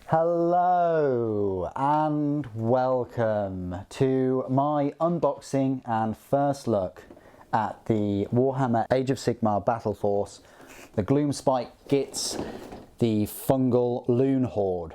Hello and welcome to my unboxing and first look at the Warhammer Age of Sigmar Battleforce, the Gloomspite Gitz, the Fungal Loon Horde.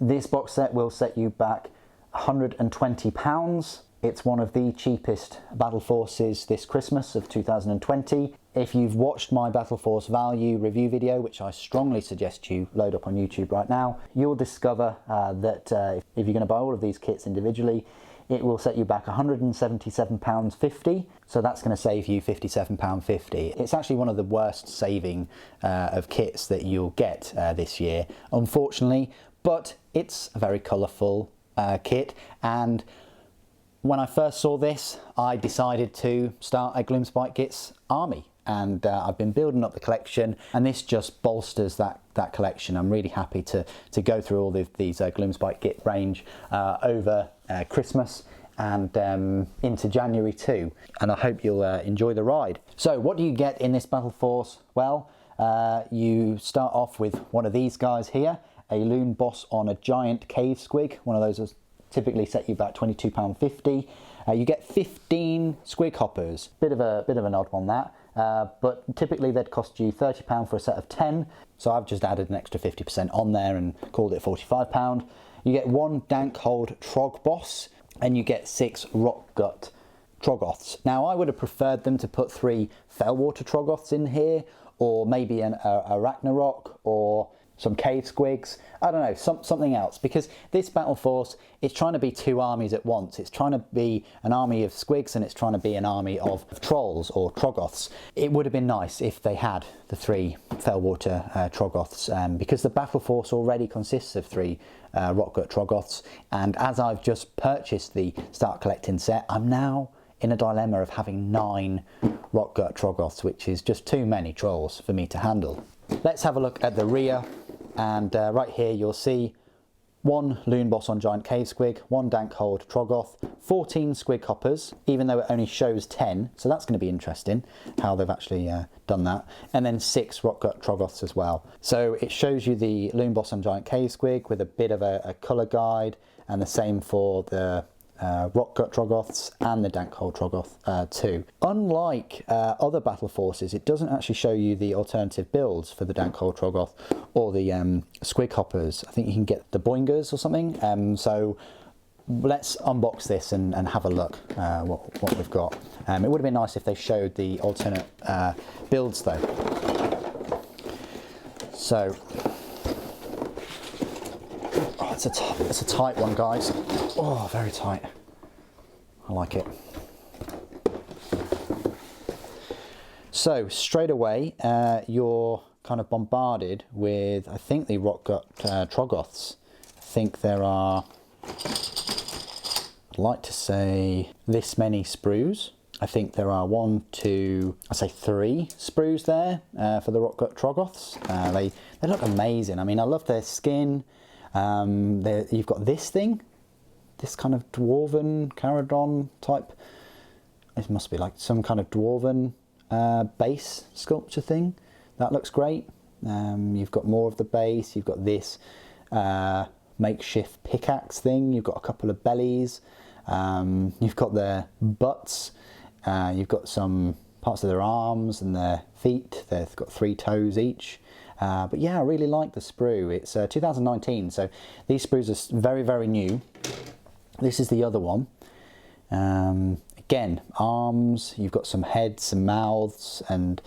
This box set will set you back £120. It's one of the cheapest Battleforces this Christmas of 2020. If you've watched my Battleforce value review video, which I strongly suggest you load up on YouTube right now, you'll discover that if you're going to buy all of these kits individually, it will set you back £177.50. So that's going to save you £57.50. It's actually one of the worst saving of kits that you'll get this year, unfortunately, but it's a very colourful kit. And when I first saw this, I decided to start a Gloomspite Gitz army, and I've been building up the collection, and this just bolsters that collection. I'm really happy to go through all these Gloomspite Gitz range over Christmas and into January too, and I hope you'll enjoy the ride. So what do you get in this Battleforce? Well, you start off with one of these guys here, a loon boss on a giant cave squig. One of those is typically set you back £22.50. You get 15 squig hoppers. Bit of an odd one that, but typically they'd cost you £30 for a set of 10. So I've just added an extra 50% on there and called it £45. You get one dank hold trog boss, and you get 6 rock gut troggoths. Now I would have preferred them to put 3 fellwater troggoths in here, or maybe an arachnarok, or some cave squigs, I don't know, something else, because this Battleforce is trying to be 2 armies at once. It's trying to be an army of squigs and it's trying to be an army of trolls or troggoths. It would have been nice if they had the 3 fellwater troggoths, because the Battleforce already consists of 3 rockgut troggoths, and as I've just purchased the start collecting set, I'm now in a dilemma of having 9 rockgut troggoths, which is just too many trolls for me to handle. Let's have a look at the rear. And right here you'll see 1 loon boss on giant cave squig, 1 dank hold troggoth, 14 squig hoppers, even though it only shows 10, so that's going to be interesting how they've actually done that, and then 6 rockgut troggoths as well. So it shows you the loon boss on giant cave squig with a bit of a colour guide, and the same for the rockgut troggoths and the dank hold troggoth too. Unlike other Battleforces, it doesn't actually show you the alternative builds for the dank hold troggoth or the squig hoppers. I think you can get the boingers or something. So let's unbox this and have a look what we've got. It would have been nice if they showed the alternate builds though. So it's a tight one, guys. Oh, very tight. I like it. So straight away, you're kind of bombarded with, I think, the rockgut troggoths. I think there are, I'd like to say, this many sprues. I think there are 1, 2, I'd say 3 sprues there for the rockgut troggoths. They look amazing. I mean, I love their skin. You've got this thing, this kind of dwarven Caradon type. It must be like some kind of dwarven base sculpture thing. That looks great. You've got more of the base. You've got this makeshift pickaxe thing. You've got a couple of bellies. You've got their butts. You've got some parts of their arms and their feet. They've got 3 toes each. But yeah, I really like the sprue. It's 2019, so these sprues are very, very new. This is the other one. Again, arms, you've got some heads, some mouths, and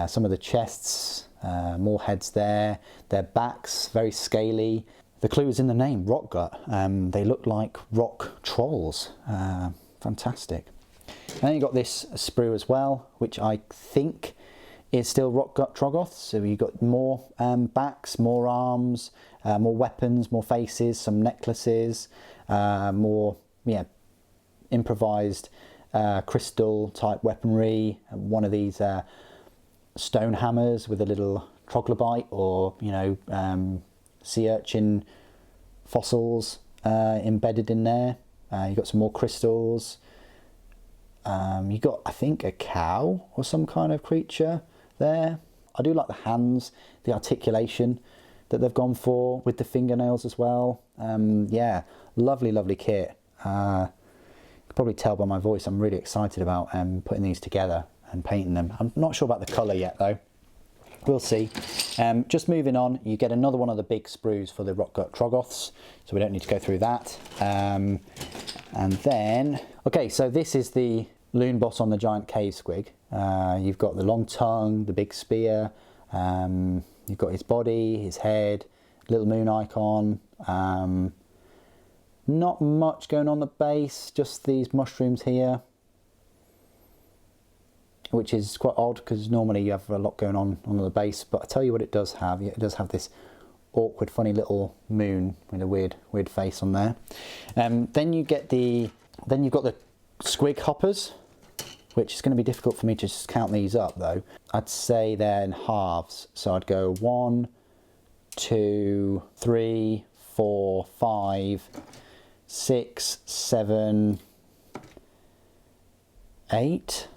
some of the chests, more heads there. Their backs, very scaly. The clue is in the name, rockgut. They look like rock trolls. Fantastic. And then you've got this sprue as well, which I think is still rockgut troggoths. So you've got more backs, more arms, more weapons, more faces, some necklaces, more improvised crystal type weaponry. One of these stone hammers with a little troglobite or sea urchin fossils embedded in there. You've got some more crystals. You've got, I think, a cow or some kind of creature there. I do like the hands, the articulation. that they've gone for with the fingernails as well. Yeah, lovely kit. You can probably tell by my voice I'm really excited about putting these together and painting them. I'm not sure about the colour yet though. We'll see. Just moving on, you get another one of the big sprues for the Rockgut Troggoths, so we don't need to go through that. And then, okay, so this is the Loon Boss on the giant cave squig. You've got the long tongue, the big spear, you've got his body, his head, little moon icon. Not much going on the base, just these mushrooms here, which is quite odd because normally you have a lot going on the base. But I tell you what it does have. It does have this awkward, funny little moon with a weird face on there. Then you've got the squig hoppers, which is going to be difficult for me to just count these up though. I'd say they're in halves. So I'd go 1, 2, 3, 4, 5, 6, 7, 8.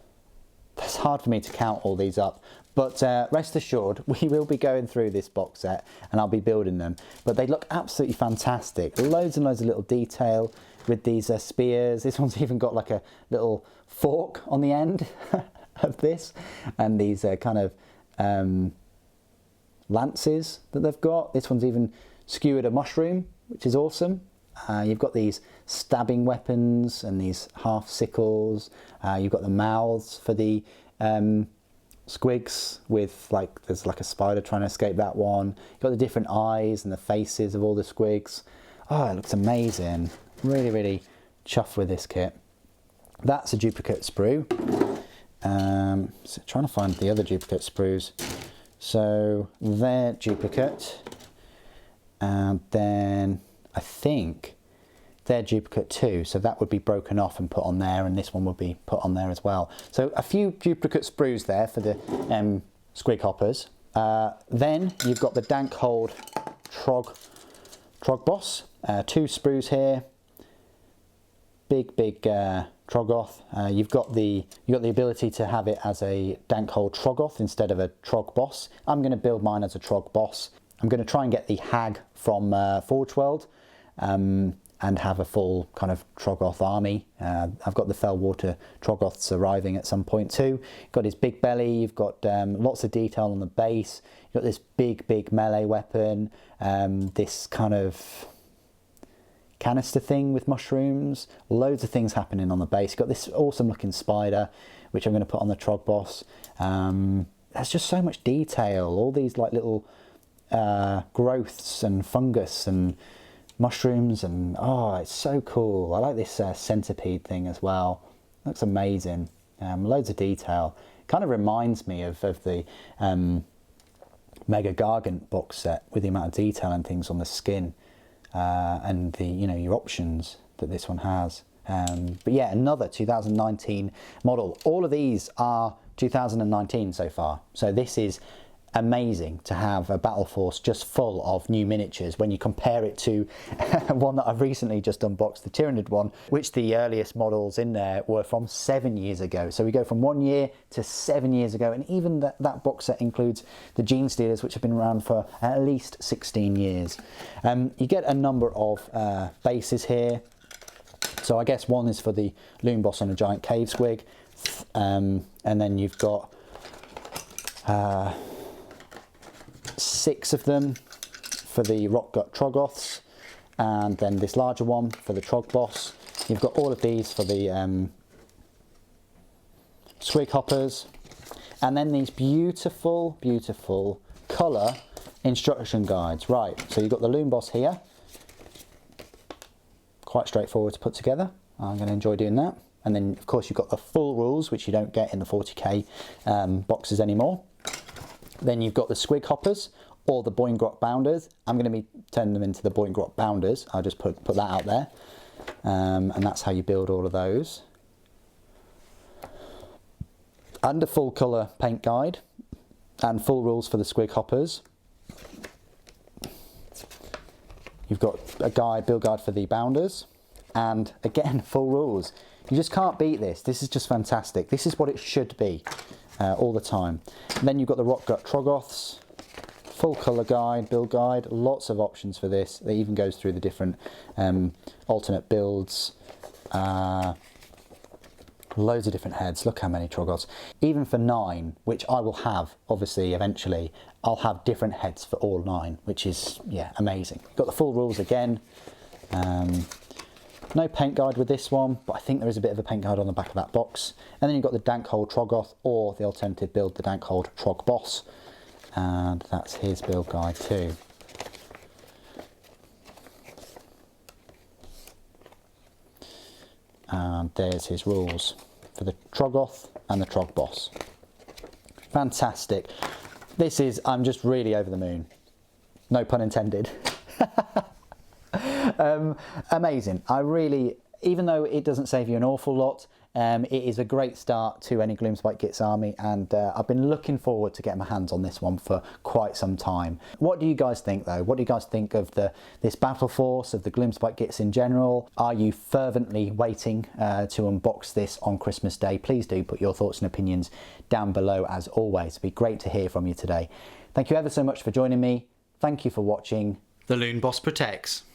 It's hard for me to count all these up, but rest assured we will be going through this box set and I'll be building them. But they look absolutely fantastic. Loads and loads of little detail with these spears. This one's even got like a little fork on the end of this, and these kind of lances that they've got. This one's even skewered a mushroom, which is awesome. You've got these stabbing weapons and these half sickles. You've got the mouths for the squigs with there's like a spider trying to escape that one. You've got the different eyes and the faces of all the squigs. Oh, it looks amazing. Really chuffed with this kit. That's a duplicate sprue. So trying to find the other duplicate sprues. So they're duplicate. And then I think they're duplicate too, so that would be broken off and put on there, and this one would be put on there as well. So a few duplicate sprues there for the squig hoppers. Then you've got the dank hold trog boss. 2 sprues here. Big Troggoth. You've got the ability to have it as a dank hold Troggoth instead of a Trog boss. I'm going to build mine as a Trog boss. I'm going to try and get the hag from Forge World and have a full kind of Troggoth army. I've got the Fellwater Troggoths arriving at some point too. You've got his big belly, you've got lots of detail on the base, you've got this big melee weapon, this kind of canister thing with mushrooms, loads of things happening on the base. You've got this awesome looking spider, which I'm going to put on the Trog boss. There's just so much detail, all these like little growths and fungus and mushrooms, and oh, it's so cool. I like this centipede thing as well. Looks amazing. Loads of detail. Kind of reminds me of the Mega Gargant box set with the amount of detail and things on the skin and the your options that this one has. But yeah, another 2019 model. All of these are 2019 so far. So this is amazing to have a Battleforce just full of new miniatures when you compare it to one that I've recently just unboxed, the Tyranid one, which the earliest models in there were from 7 years ago. So we go from 1 year to 7 years ago, and even that box set includes the Gene Stealers, which have been around for at least 16 years. You get a number of bases here. So I guess one is for the Loon Boss on a giant cave squig, and then you've got 6 of them for the Rockgut Troggoths, and then this larger one for the Trog boss. You've got all of these for the squig hoppers, and then these beautiful colour instruction guides. Right, so you've got the Loon Boss here, quite straightforward to put together. I'm going to enjoy doing that. And then of course you've got the full rules, which you don't get in the 40k boxes anymore. Then you've got the squig hoppers or the Boingrot bounders. I'm going to be turning them into the Boingrot bounders. I'll just put that out there. And that's how you build all of those. And a full colour paint guide and full rules for the squig hoppers. You've got a build guide for the bounders, and again, full rules. You just can't beat this. This is just fantastic. This is what it should be all the time. And then you've got the Rockgut Troggoths, full colour guide, build guide, lots of options for this. It even goes through the different alternate builds. Loads of different heads. Look how many Troggoths. Even for 9, which I will have, obviously, eventually, I'll have different heads for all 9, which is, yeah, amazing. Got the full rules again. No paint guide with this one, but I think there is a bit of a paint guide on the back of that box. And then you've got the Dankhold Troggoth, or the alternative build, the Dankhold Trog Boss. And that's his build guide too. And there's his rules for the Troggoth and the Trog Boss. Fantastic. This is, I'm just really over the moon. No pun intended. Amazing. I really, even though it doesn't save you an awful lot, it is a great start to any Gloomspite Gitz army, and I've been looking forward to getting my hands on this one for quite some time. What do you guys think though? What do you guys think of this battle force, of the Gloomspite Gitz in general? Are you fervently waiting to unbox this on Christmas Day? Please do put your thoughts and opinions down below as always. It'd be great to hear from you today. Thank you ever so much for joining me. Thank you for watching. The Loon Boss protects.